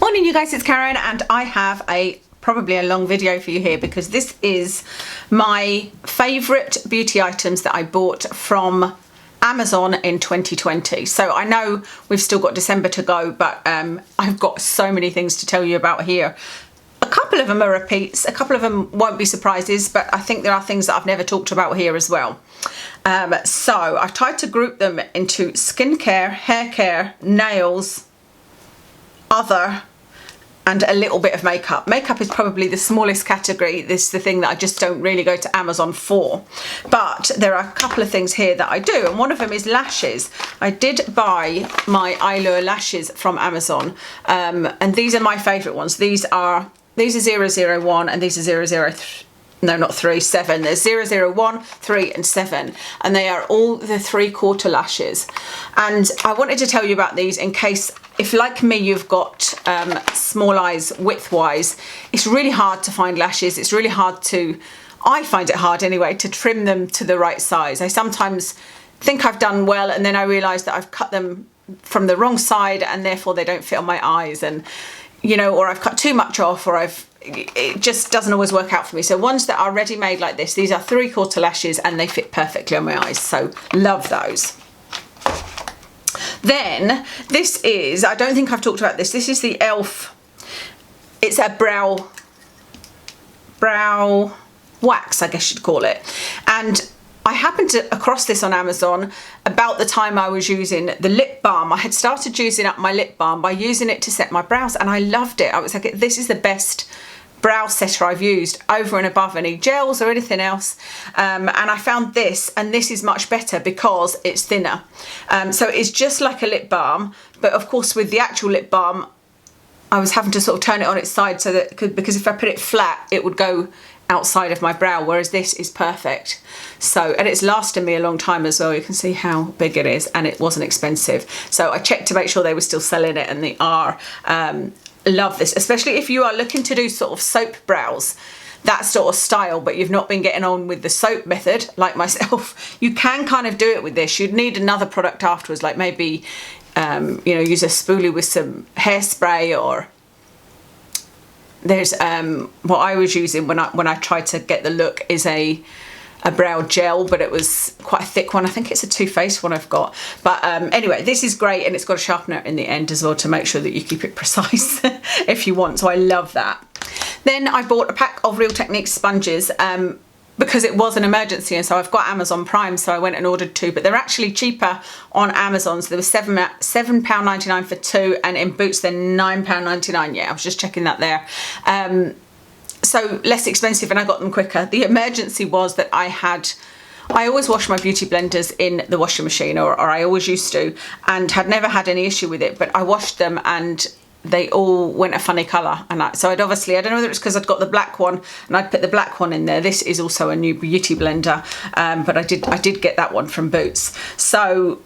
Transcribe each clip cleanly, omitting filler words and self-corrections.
Morning you guys, it's Karen and I have probably a long video for you here because this is my favourite beauty items that I bought from Amazon in 2020. So I know we've still got December to go, but I've got so many things to tell you about here. A couple of them are repeats, a couple of them won't be surprises, but I think there are things that I've never talked about here as well. So I've tried to group them into skincare, hair care, nails, other, and a little bit of makeup. Makeup is probably the smallest category. This is the thing that I just don't really go to Amazon for. But there are a couple of things here that I do, and one of them is lashes. I did buy my Eylure lashes from Amazon, and these are my favourite ones. These are 001 and these are 003. No, not 3, 7. There's 001, 3 and 7, and they are all the 3/4 lashes. And I wanted to tell you about these in case, if like me you've got small eyes width-wise, it's really hard to find lashes. It's really hard to, I find it hard anyway, to trim them to the right size. I sometimes think I've done well and then I realise that I've cut them from the wrong side and therefore they don't fit on my eyes, and you know, or I've cut too much off, or it just doesn't always work out for me. So ones that are ready-made like this, these are 3/4 lashes and they fit perfectly on my eyes, so love those. Then this is, I don't think I've talked about this, this is the e.l.f. It's a brow wax, I guess you'd call it, and I happened to across this on Amazon about the time I was using the lip balm. I had started using up my lip balm by using it to set my brows, and I loved it. I was like, this is the best brow setter I've used over and above any gels or anything else. And I found this, and this is much better because it's thinner. So it's just like a lip balm, but of course with the actual lip balm, I was having to sort of turn it on its side so that, because if I put it flat, it would go outside of my brow, whereas this is perfect. So, and it's lasted me a long time as well. You can see how big it is, and it wasn't expensive. So I checked to make sure they were still selling it, and they are. Love this, especially if you are looking to do sort of soap brows, that sort of style, but you've not been getting on with the soap method like myself. You can kind of do it with this. You'd need another product afterwards, like maybe you know, use a spoolie with some hairspray, or there's what I was using when I tried to get the look is a brow gel, but it was quite a thick one. I think it's a Too Faced one I've got, but anyway, this is great, and it's got a sharpener in the end as well to make sure that you keep it precise if you want, so I love that. Then I bought a pack of Real Techniques sponges because it was an emergency, and so I've got Amazon Prime, so I went and ordered 2, but they're actually cheaper on Amazon. So there was £7.99 for 2, and in Boots they're £9.99. Yeah, I was just checking that there. So less expensive, and I got them quicker. The emergency was that I always wash my beauty blenders in the washing machine, or I always used to, and had never had any issue with it, but I washed them and they all went a funny colour, and so I'd obviously, I don't know whether it's because I'd got the black one and I'd put the black one in there. This is also a new beauty blender, but I did get that one from Boots. So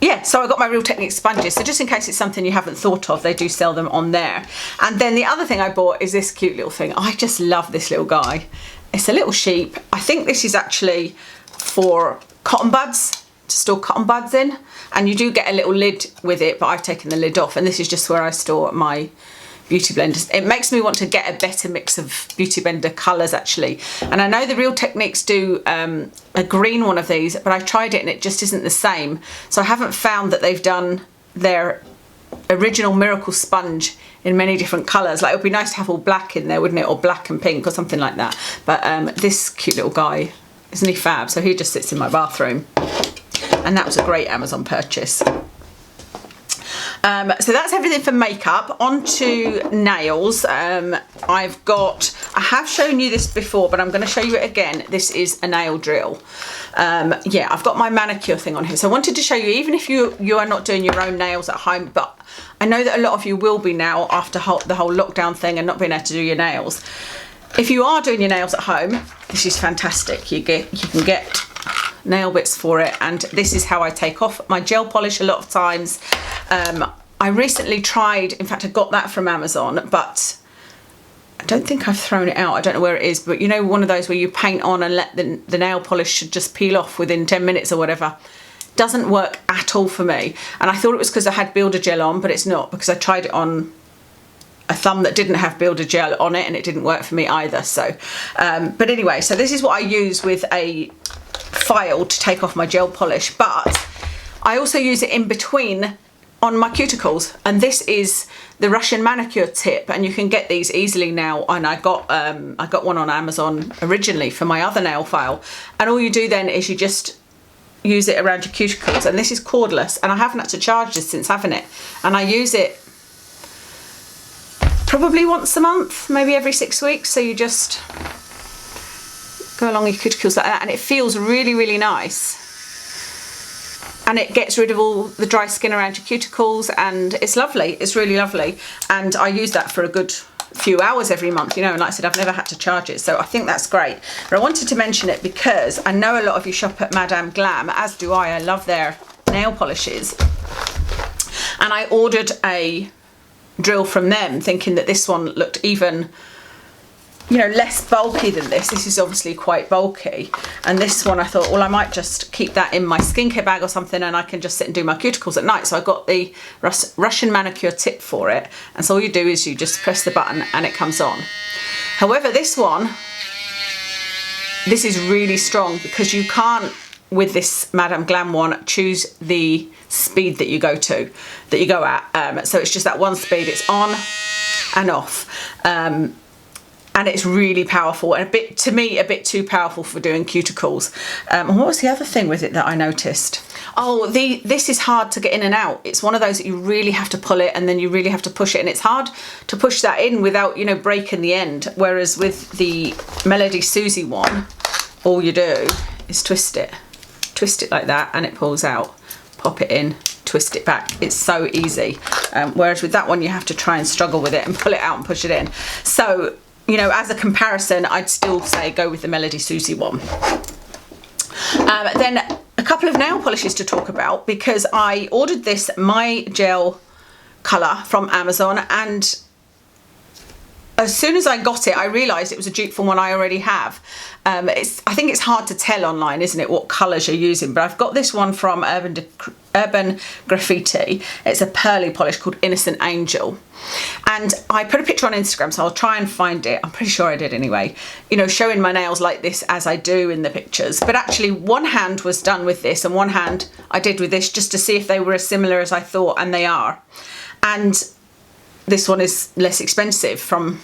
yeah, so I got my Real Techniques sponges, so just in case it's something you haven't thought of, they do sell them on there. And then the other thing I bought is this cute little thing. I just love this little guy. It's a little sheep. I think this is actually for cotton buds, to store cotton buds in, and you do get a little lid with it, but I've taken the lid off, and this is just where I store my beauty blenders. It makes me want to get a better mix of beauty blender colours actually, and I know the Real Techniques do a green one of these, but I tried it and it just isn't the same, so I haven't found that they've done their original Miracle sponge in many different colours. Like, it would be nice to have all black in there, wouldn't it, or black and pink or something like that, but this cute little guy, isn't he fab? So he just sits in my bathroom, and that was a great Amazon purchase. So that's everything for makeup. On to nails. I have shown you this before, but I'm going to show you it again. This is a nail drill. Yeah, I've got my manicure thing on here, so I wanted to show you, even if you are not doing your own nails at home, but I know that a lot of you will be now after the whole lockdown thing and not being able to do your nails. If you are doing your nails at home, this is fantastic. You can get nail bits for it, and this is how I take off my gel polish a lot of times. I recently tried, in fact I got that from Amazon, but I don't think I've thrown it out. I don't know where it is, but you know, one of those where you paint on and let the nail polish should just peel off within 10 minutes or whatever. Doesn't work at all for me, and I thought it was because I had builder gel on, but it's not, because I tried it on a thumb that didn't have builder gel on it, and it didn't work for me either. So but anyway, so this is what I use with a file to take off my gel polish, but I also use it in between on my cuticles, and this is the Russian Manicure Tip, and you can get these easily now, and I got one on Amazon originally for my other nail file, and all you do then is you just use it around your cuticles, and this is cordless, and I haven't had to charge this since having it, and I use it probably once a month, maybe every 6 weeks. So you just go along your cuticles like that, and it feels really, really nice. And it gets rid of all the dry skin around your cuticles, and it's lovely. It's really lovely. And I use that for a good few hours every month, you know, and like I said, I've never had to charge it. So I think that's great. But I wanted to mention it because I know a lot of you shop at Madame Glam, as do I. I love their nail polishes. And I ordered a drill from them thinking that this one looked even, you know, less bulky than this. This is obviously quite bulky, and this one I thought, well, I might just keep that in my skincare bag or something, and I can just sit and do my cuticles at night. So I got the Russian Manicure Tip for it, and so all you do is you just press the button and it comes on. However, this is really strong, because you can't, with this Madame Glam one, choose the speed that you go at. So it's just that one speed. It's on and off. And it's really powerful, and to me, a bit too powerful for doing cuticles. And what was the other thing with it that I noticed? Oh, this is hard to get in and out. It's one of those that you really have to pull it, and then you really have to push it, and it's hard to push that in without, you know, breaking the end. Whereas with the Melody Susie one, all you do is twist it like that, and it pulls out. Pop it in, twist it back. It's so easy. Whereas with that one, you have to try and struggle with it and pull it out and push it in. So, you know, as a comparison, I'd still say go with the Melody Susie one. Then a couple of nail polishes to talk about, because I ordered this MyGel colour from Amazon, and as soon as I got it, I realised it was a dupe from one I already have. I think it's hard to tell online, isn't it, what colours you're using, but I've got this one from Urban Graffiti. It's a pearly polish called Innocent Angel. And I put a picture on Instagram, so I'll try and find it. I'm pretty sure I did anyway. You know, showing my nails like this as I do in the pictures. But actually, one hand was done with this, and one hand I did with this, just to see if they were as similar as I thought, and they are. And this one is less expensive, from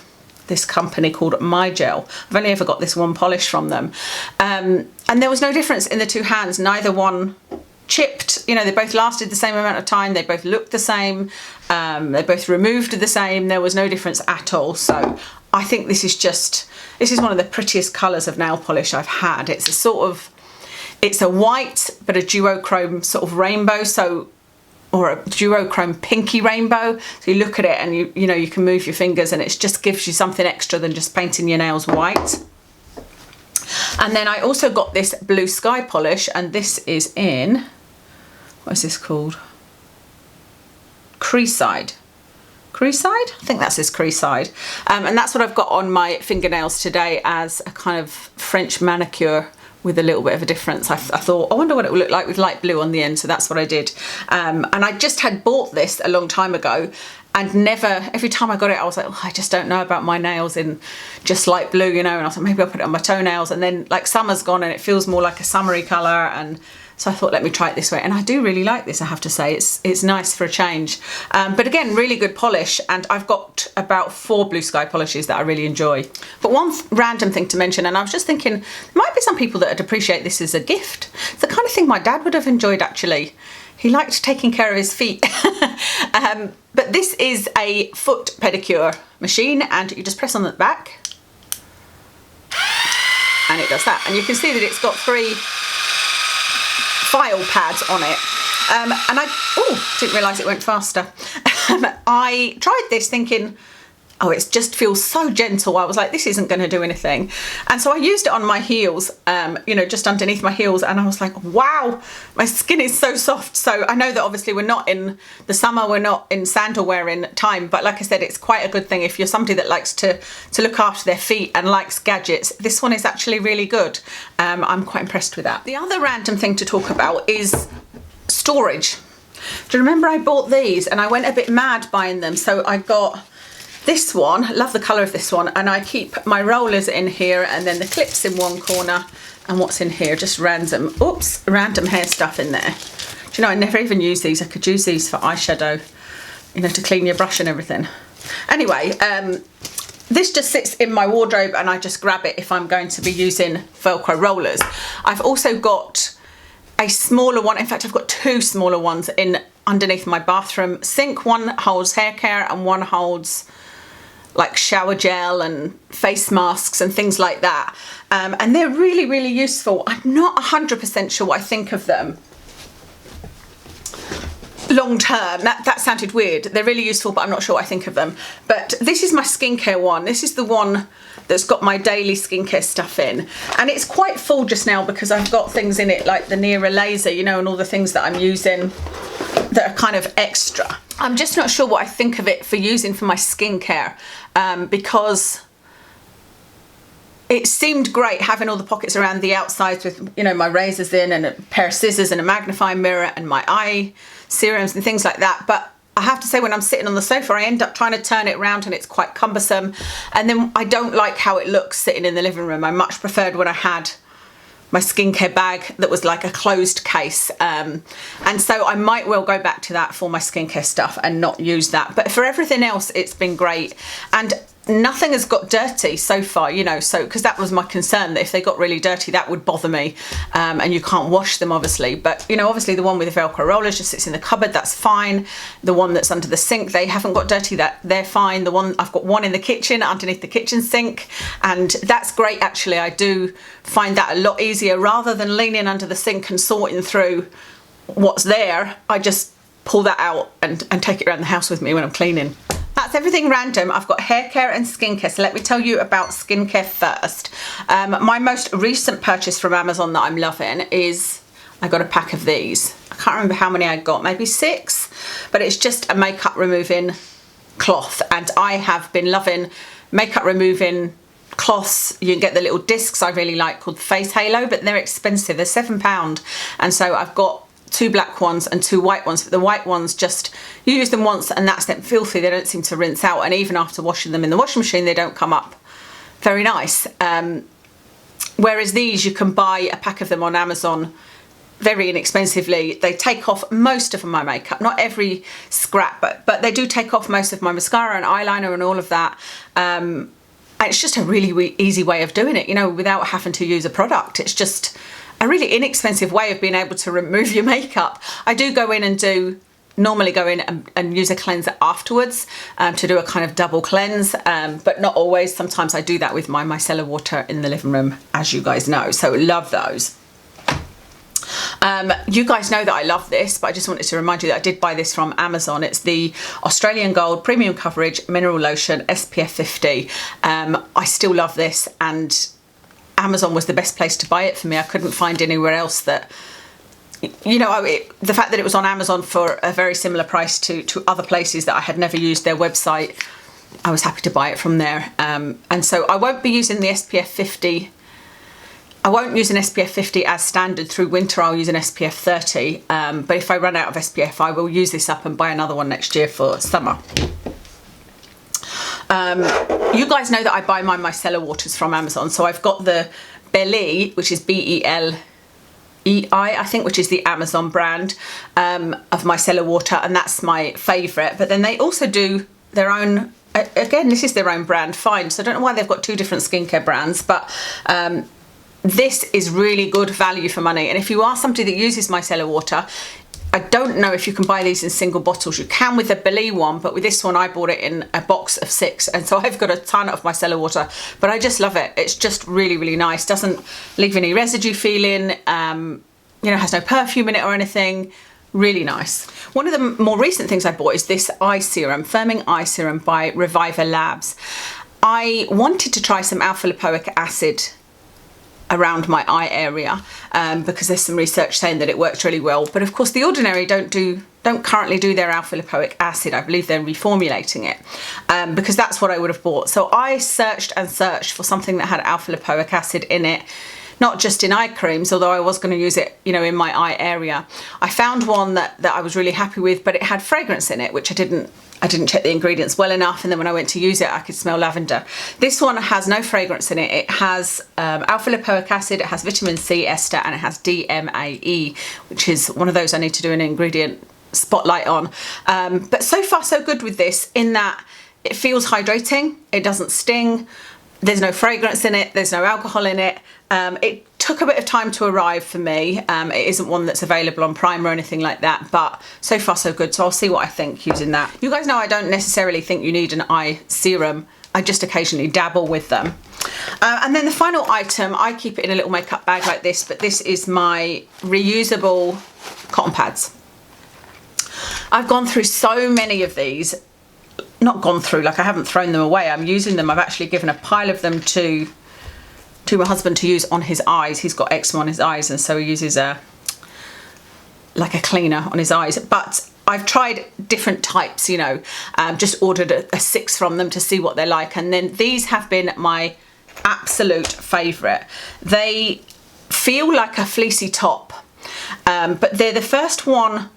this company called MyGel. I've only ever got this one polish from them. And there was no difference in the two hands. Neither one chipped, you know, they both lasted the same amount of time. They both looked the same. They both removed the same. There was no difference at all. So I think this is one of the prettiest colours of nail polish I've had. It's a white, but a duochrome sort of rainbow. Or a duochrome pinky rainbow. So you look at it and you know, you can move your fingers, and it just gives you something extra than just painting your nails white. And then I also got this Bluesky polish, and this is in, what is this called? Creaside. Creaside? I think that's this Creaside. And that's what I've got on my fingernails today, as a kind of French manicure with a little bit of a difference. I thought, I wonder what it would look like with light blue on the end, so that's what I did. And I just had bought this a long time ago, and every time I got it, I was like, oh, I just don't know about my nails in just light blue, you know, and I thought maybe I'll put it on my toenails, and then like summer's gone and it feels more like a summery colour, and so I thought, let me try it this way. And I do really like this, I have to say. It's nice for a change. But again, really good polish. And I've got about 4 Bluesky polishes that I really enjoy. But one random thing to mention, and I was just thinking, there might be some people that would appreciate this as a gift. It's the kind of thing my dad would have enjoyed, actually. He liked taking care of his feet. But this is a foot pedicure machine, and you just press on the back. And it does that. And you can see that it's got 3 file pads on it, and I didn't realise it went faster. I tried this thinking, oh, it just feels so gentle. I was like, this isn't going to do anything, and so I used it on my heels, you know, just underneath my heels, and I was like, wow, my skin is so soft. So I know that obviously we're not in the summer, we're not in sandal wearing time, but like I said, it's quite a good thing if you're somebody that likes to look after their feet and likes gadgets. This one is actually really good. I'm quite impressed with that. The other random thing to talk about is storage. Do you remember I bought these and I went a bit mad buying them? So I got this one, love the colour of this one, and I keep my rollers in here and then the clips in one corner, and what's in here, just random hair stuff in there. Do you know, I never even use these. I could use these for eyeshadow, you know, to clean your brush and everything. Anyway, this just sits in my wardrobe and I just grab it if I'm going to be using Velcro rollers. I've also got a smaller one. In fact, I've got two smaller ones in underneath my bathroom sink. One holds hair care and one holds like shower gel and face masks and things like that. And they're really, really useful. I'm not 100% sure what I think of them long term. That sounded weird. They're really useful, but I'm not sure what I think of them. But this is my skincare one. This is the one that's got my daily skincare stuff in. And it's quite full just now because I've got things in it like the Nera laser, you know, and all the things that I'm using that are kind of extra. I'm just not sure what I think of it for using for my skincare, because it seemed great having all the pockets around the outsides with, you know, my razors in and a pair of scissors and a magnifying mirror and my eye serums and things like that. But I have to say, when I'm sitting on the sofa, I end up trying to turn it around and it's quite cumbersome. And then I don't like how it looks sitting in the living room. I much preferred when I had my skincare bag that was like a closed case. And so I might well go back to that for my skincare stuff and not use that. But for everything else, it's been great. And nothing has got dirty so far, you know, so because that was my concern, that if they got really dirty that would bother me, and you can't wash them obviously. But you know, obviously the one with the Velcro rollers just sits in the cupboard, that's fine. The one that's under the sink, they haven't got dirty, that they're fine. The one, I've got one in the kitchen underneath the kitchen sink, and that's great actually. I do find that a lot easier rather than leaning under the sink and sorting through what's there. I just pull that out and take it around the house with me when I'm cleaning. That's everything random. I've got hair care and skincare. So let me tell you about skincare first. My most recent purchase from Amazon that I'm loving is, I got a pack of these. I can't remember how many I got, maybe 6, but it's just a makeup removing cloth. And I have been loving makeup removing cloths. You can get the little discs I really like called Face Halo, but they're expensive. They're £7. And so I've got 2 black ones and 2 white ones, but the white ones, just you use them once and that's them filthy. They don't seem to rinse out, and even after washing them in the washing machine they don't come up very nice. Whereas these, you can buy a pack of them on Amazon very inexpensively. They take off most of my makeup, not every scrap, but they do take off most of my mascara and eyeliner and all of that. And it's just a really easy way of doing it, you know, without having to use a product. It's just a really inexpensive way of being able to remove your makeup. I do go in and normally go in and use a cleanser afterwards, to do a kind of double cleanse, but not always. Sometimes I do that with my Micellar Water in the living room, as you guys know, so love those. You guys know that I love this, but I just wanted to remind you that I did buy this from Amazon. It's the Australian Gold Premium Coverage Mineral Lotion SPF 50. I still love this, and Amazon was the best place to buy it for me. I couldn't find anywhere else that, you know, the fact that it was on Amazon for a very similar price to other places that I had never used their website, I was happy to buy it from there. And so I won't be using the SPF 50. I won't use an SPF 50 as standard through winter. I'll use an SPF 30. But if I run out of SPF, I will use this up and buy another one next year for summer. You guys know that I buy my Micellar Waters from Amazon. So I've got the Belly, which is Beleei, I think, which is the Amazon brand of Micellar Water, and that's my favourite. But then they also do their own, again, this is their own brand, fine. So I don't know why they've got 2 different skincare brands, but this is really good value for money. And if you are somebody that uses Micellar Water, I don't know if you can buy these in single bottles. You can with the Belize one, but with this one I bought it in a box of 6, and so I've got a ton of Micellar Water, but I just love it. It's just really, really nice. Doesn't leave any residue feeling, you know, has no perfume in it or anything. Really nice. One of the more recent things I bought is this eye serum, Firming Eye Serum by Reviver Labs. I wanted to try some alpha lipoic acid around my eye area, because there's some research saying that it works really well, but of course The Ordinary don't currently do their alpha lipoic acid. I believe they're reformulating it, because that's what I would have bought. So I searched and searched for something that had alpha lipoic acid in it, not just in eye creams, although I was going to use it, you know, in my eye area. I found one that I was really happy with, but it had fragrance in it, which I didn't check the ingredients well enough, and then when I went to use it I could smell lavender. This one has no fragrance in it. It has alpha lipoic acid, it has vitamin C ester, and it has DMAE, which is one of those I need to do an ingredient spotlight on. But so far so good with this, in that it feels hydrating, it doesn't sting, there's no fragrance in it, there's no alcohol in it. It took a bit of time to arrive for me. It isn't one that's available on Prime or anything like that, but so far so good. So I'll see what I think using that. You guys know I don't necessarily think you need an eye serum. I just occasionally dabble with them. And then the final item, I keep it in a little makeup bag like this, but this is my reusable cotton pads. I've gone through so many of these. Not gone through, like I haven't thrown them away. I'm using them. I've actually given a pile of them to my husband to use on his eyes. He's got eczema on his eyes, and so he uses like a cleaner on his eyes. But I've tried different types, you know, just ordered a 6 from them to see what they're like, and then these have been my absolute favourite. They feel like a fleecy top, but they're the first one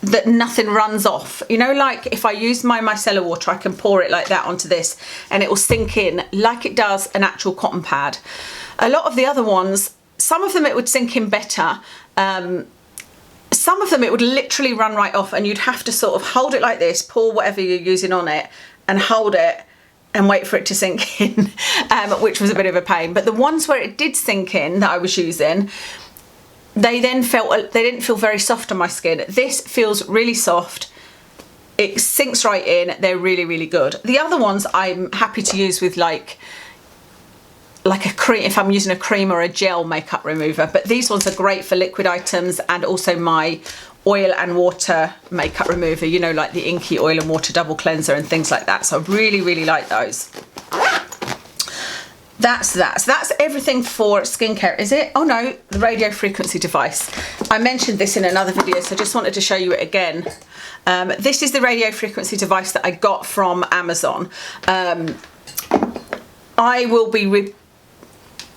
that nothing runs off. You know, like if I use my micellar water, I can pour it like that onto this and it will sink in like it does an actual cotton pad. A lot of the other ones, some of them it would sink in better. Some of them it would literally run right off, and you'd have to sort of hold it like this, pour whatever you're using on it and hold it and wait for it to sink in, which was a bit of a pain. But the ones where it did sink in that I was using, they didn't feel very soft on my skin. This feels really soft. It sinks right in. They're really, really good. The other ones I'm happy to use with like a cream, if I'm using a cream or a gel makeup remover. But these ones are great for liquid items, and also my oil and water makeup remover, you know, like the Inky oil and water double cleanser and things like that. So I really, really like those. That's that. So that's everything for skincare, is it? Oh no, the radio frequency device. I mentioned this in another video, so I just wanted to show you it again. This is the radio frequency device that I got from Amazon. I will be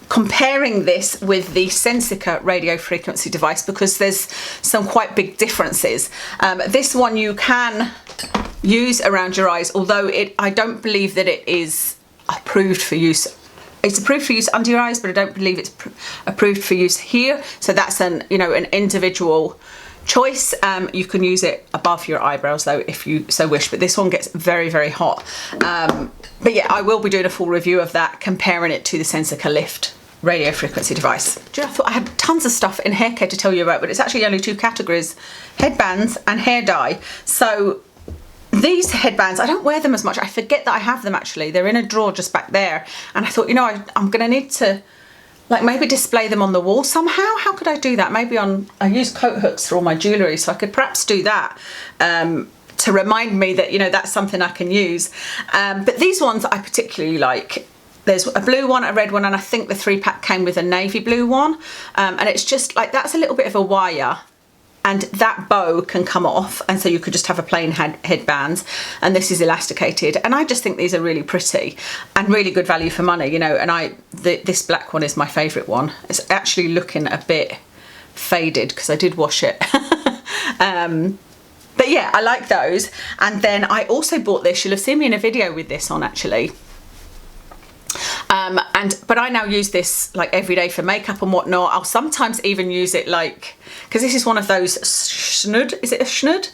comparing this with the Sensica radio frequency device because there's some quite big differences. This one you can use around your eyes, although I don't believe that it is approved for use. It's approved for use under your eyes, but I don't believe it's approved for use here. So that's an individual choice. You can use it above your eyebrows though, if you so wish, but this one gets very, very hot. But yeah, I will be doing a full review of that, comparing it to the Sensica Lift radio frequency device. I thought I had tons of stuff in hair care to tell you about, but it's actually only 2 categories, headbands and hair dye. So these headbands, I don't wear them as much. I forget that I have them actually. They're in a drawer just back there. And I thought, you know, I'm gonna need to like maybe display them on the wall somehow. How could I do that? Maybe I use coat hooks for all my jewellery, so I could perhaps do that to remind me that, you know, that's something I can use. But these ones I particularly like. There's a blue one, a red one, and I think the 3-pack came with a navy blue one. And it's just like, that's a little bit of a wire, and that bow can come off, and so you could just have a plain headband, and this is elasticated, and I just think these are really pretty and really good value for money, you know. And this black one is my favourite one. It's actually looking a bit faded because I did wash it. But yeah, I like those. And then I also bought this, you'll have seen me in a video with this on actually. But I now use this like every day for makeup and whatnot. I'll sometimes even use it like, because this is one of those schnud, is it a schnud?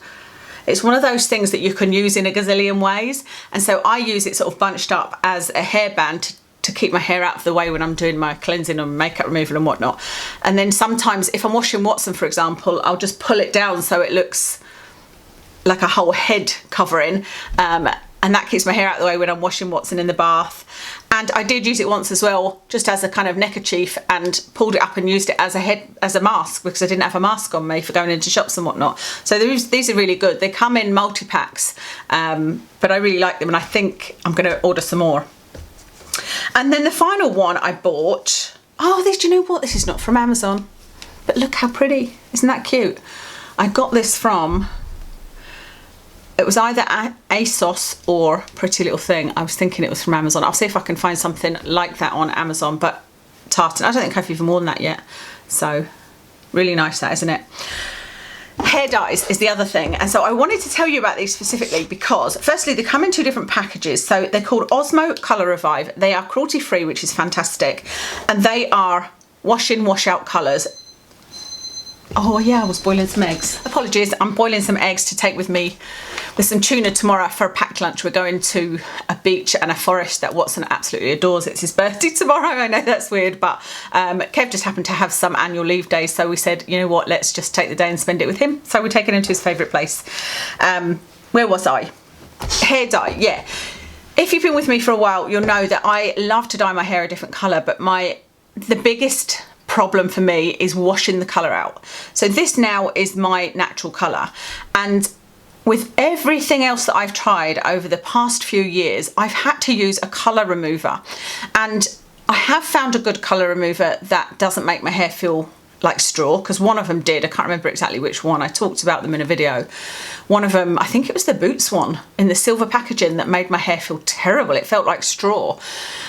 It's one of those things that you can use in a gazillion ways. And so I use it sort of bunched up as a hairband to keep my hair out of the way when I'm doing my cleansing and makeup removal and whatnot. And then sometimes if I'm washing Watson, for example, I'll just pull it down so it looks like a whole head covering. And that keeps my hair out of the way when I'm washing Watson in the bath. And I did use it once as well, just as a kind of neckerchief, and pulled it up and used it as a mask because I didn't have a mask on me for going into shops and whatnot. So these are really good. They come in multi-packs, but I really like them, and I think I'm going to order some more. And then the final one I bought, oh, do you know what? This is not from Amazon, but look how pretty. Isn't that cute? I got this from, it was either ASOS or Pretty Little Thing. I was thinking it was from Amazon. I'll see if I can find something like that on Amazon, but tartan. I don't think I've even worn that yet. So really nice that, isn't it? Hair dyes is the other thing, and so I wanted to tell you about these specifically because firstly they come in 2 different packages. So they're called Osmo Colour Revive. They are cruelty free, which is fantastic, and they are wash in wash out colours. Oh yeah, I was boiling some eggs. Apologies, I'm boiling some eggs to take with me with some tuna tomorrow for a packed lunch. We're going to a beach and a forest that Watson absolutely adores. It's his birthday tomorrow. I know that's weird, but Kev just happened to have some annual leave days, so we said, you know what, let's just take the day and spend it with him. So we're taking him to his favourite place. Where was I? Hair dye, yeah. If you've been with me for a while, you'll know that I love to dye my hair a different colour, but the biggest problem for me is washing the colour out. So this now is my natural colour, and with everything else that I've tried over the past few years, I've had to use a colour remover, and I have found a good colour remover that doesn't make my hair feel like straw, because one of them did. I can't remember exactly which one. I talked about them in a video. One of them, I think it was the Boots one in the silver packaging, that made my hair feel terrible. It felt like straw.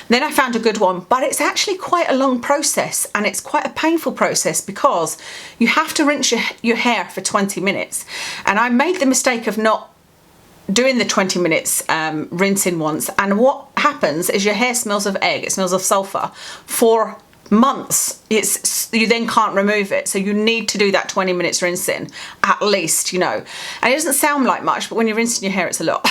Then I found a good one, but it's actually quite a long process, and it's quite a painful process because you have to rinse your hair for 20 minutes. And I made the mistake of not doing the 20 minutes rinsing once, and what happens is your hair smells of egg, it smells of sulphur for months. You then can't remove it, so you need to do that 20 minutes rinsing at least, you know. And it doesn't sound like much, but when you're rinsing your hair, it's a lot.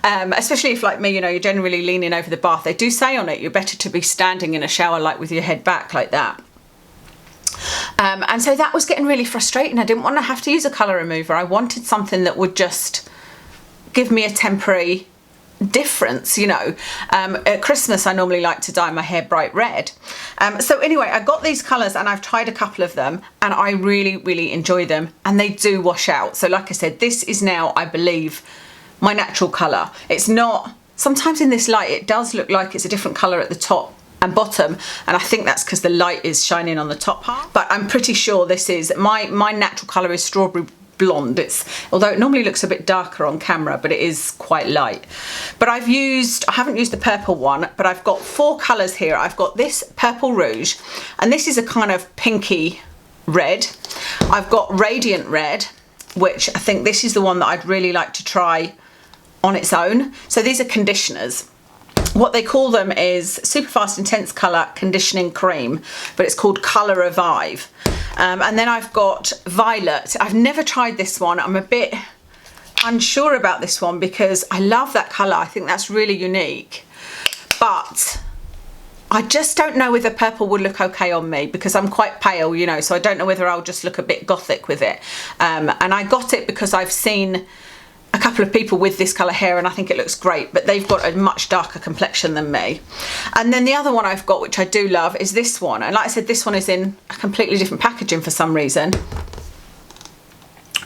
Especially if, like me, you know, you're generally leaning over the bath. They do say on it you're better to be standing in a shower, like with your head back like that. And so that was getting really frustrating. I didn't want to have to use a colour remover. I wanted something that would just give me a temporary difference, you know. At Christmas I normally like to dye my hair bright red. So anyway, I got these colours and I've tried a couple of them and I really enjoy them, and they do wash out. So like I said, this is now, I believe, my natural colour. It's not, sometimes in this light it does look like it's a different colour at the top and bottom, and I think that's because the light is shining on the top part, but I'm pretty sure this is my natural colour is strawberry blonde. Although it normally looks a bit darker on camera, but it is quite light. But I haven't used the purple one, but I've got 4 colours here. I've got this purple rouge, and this is a kind of pinky red. I've got radiant red, which I think this is the one that I'd really like to try on its own. So these are conditioners. What they call them is Super Fast Intense Colour Conditioning Cream, but it's called Colour Revive. And then I've got Violet. I've never tried this one. I'm a bit unsure about this one because I love that colour. I think that's really unique. But I just don't know whether purple would look okay on me because I'm quite pale, you know, so I don't know whether I'll just look a bit gothic with it. And I got it because I've seen a couple of people with this colour hair and I think it looks great, but they've got a much darker complexion than me. And then the other one I've got, which I do love, is this one. And like I said, this one is in a completely different packaging for some reason.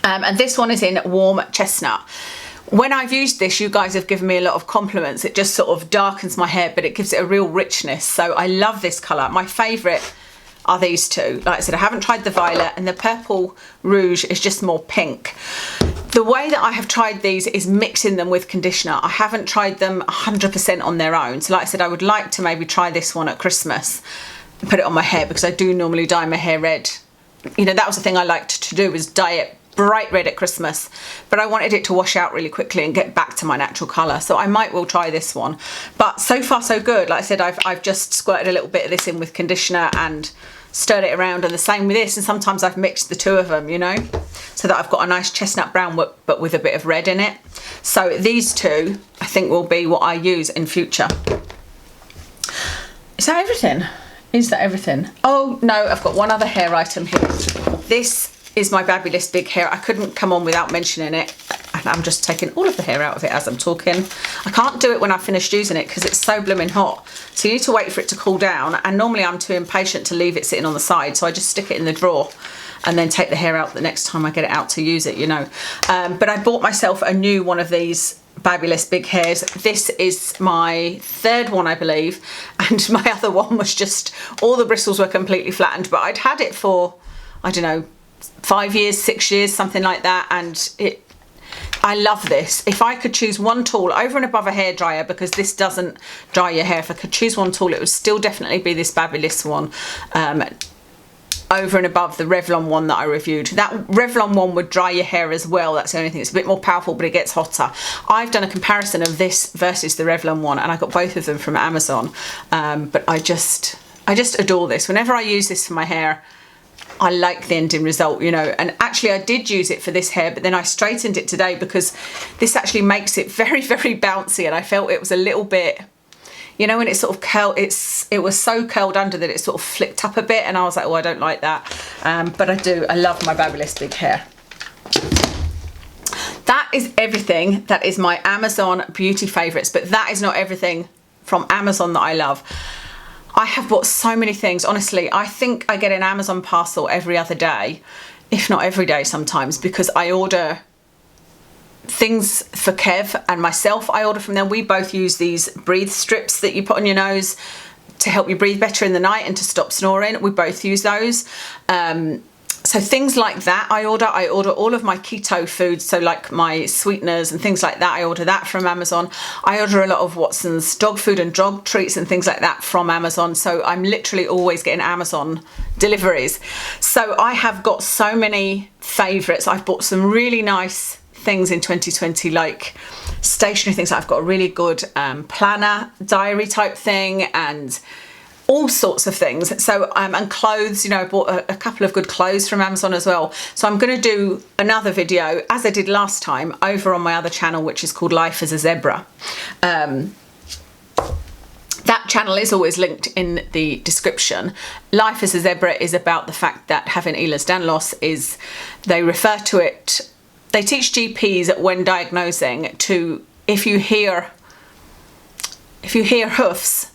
And this one is in warm chestnut. When I've used this, you guys have given me a lot of compliments. It just sort of darkens my hair, but it gives it a real richness. So I love this colour. My favourite are these two. Like I said, I haven't tried the violet, and the purple rouge is just more pink. The way that I have tried these is mixing them with conditioner. I haven't tried them 100% on their own. So like I said, I would like to maybe try this one at Christmas and put it on my hair because I do normally dye my hair red. You know, that was the thing I liked to do, was dye it bright red at Christmas, but I wanted it to wash out really quickly and get back to my natural colour. So I might well try this one. But so far so good. Like I said, I've just squirted a little bit of this in with conditioner and stirred it around, and the same with this, and sometimes I've mixed the two of them, you know, so that I've got a nice chestnut brown but with a bit of red in it. So these two I think will be what I use in future. Is that everything? Is that everything? Oh no, I've got one other hair item here. This is my Babyliss big hair. I couldn't come on without mentioning it, and I'm just taking all of the hair out of it as I'm talking. I can't do it when I've finished using it because it's so blooming hot, so you need to wait for it to cool down, and normally I'm too impatient to leave it sitting on the side, so I just stick it in the drawer and then take the hair out the next time I get it out to use it, you know. But I bought myself a new one of these Babyliss big hairs. This is my third one, I believe, and my other one was just, all the bristles were completely flattened, but I'd had it for, I don't know, 5 years, 6 years, something like that, and I love this. If I could choose one tool over and above a hairdryer, because this doesn't dry your hair, if I could choose one tool, it would still definitely be this Babyliss one, over and above the Revlon one that I reviewed. That Revlon one would dry your hair as well. That's the only thing. It's a bit more powerful, but it gets hotter. I've done a comparison of this versus the Revlon one, and I got both of them from Amazon. But I just adore this. Whenever I use this for my hair, I like the ending result, you know. And actually I did use it for this hair, but then I straightened it today because this actually makes it very, very bouncy, and I felt it was a little bit, you know, when it's sort of curled, it was so curled under that it sort of flicked up a bit, and I was like, oh, I don't like that. But I love my Babyliss big hair. That is everything. That is my Amazon beauty favourites, but that is not everything from Amazon that I love. I have bought so many things. Honestly, I think I get an Amazon parcel every other day, if not every day sometimes, because I order things for Kev and myself. I order from them. We both use these breathe strips that you put on your nose to help you breathe better in the night and to stop snoring. We both use those. So things like that I order. I order all of my keto foods, so like my sweeteners and things like that. I order that from Amazon. I order a lot of Watson's dog food and dog treats and things like that from Amazon. So I'm literally always getting Amazon deliveries. So I have got so many favourites. I've bought some really nice things in 2020, like stationery things. I've got a really good planner, diary type thing, and all sorts of things. So and clothes, you know, I bought a couple of good clothes from Amazon as well. So I'm going to do another video, as I did last time, over on my other channel, which is called Life as a Zebra. That channel is always linked in the description. Life as a Zebra is about the fact that having Ehlers-Danlos loss is, they refer to it, they teach GPs when diagnosing to, if you hear hoofs,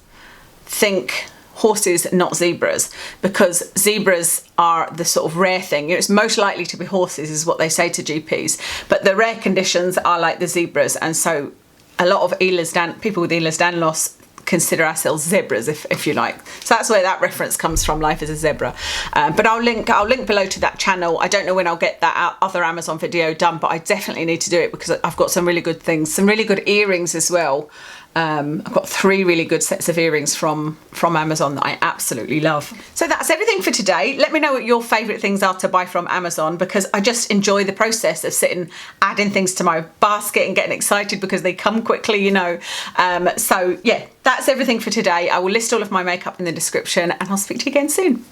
think horses, not zebras, because zebras are the sort of rare thing. It's most likely to be horses is what they say to GPs, but the rare conditions are like the zebras, and so a lot of people with Ehlers-Danlos loss consider ourselves zebras, if you like. So that's where that reference comes from, Life as a Zebra. But I'll link below to that channel. I don't know when I'll get that other Amazon video done, but I definitely need to do it because I've got some really good things, some really good earrings as well. I've got 3 really good sets of earrings from Amazon that I absolutely love. So that's everything for today. Let me know what your favourite things are to buy from Amazon, because I just enjoy the process of adding things to my basket and getting excited because they come quickly, you know. So yeah, that's everything for today. I will list all of my makeup in the description, and I'll speak to you again soon.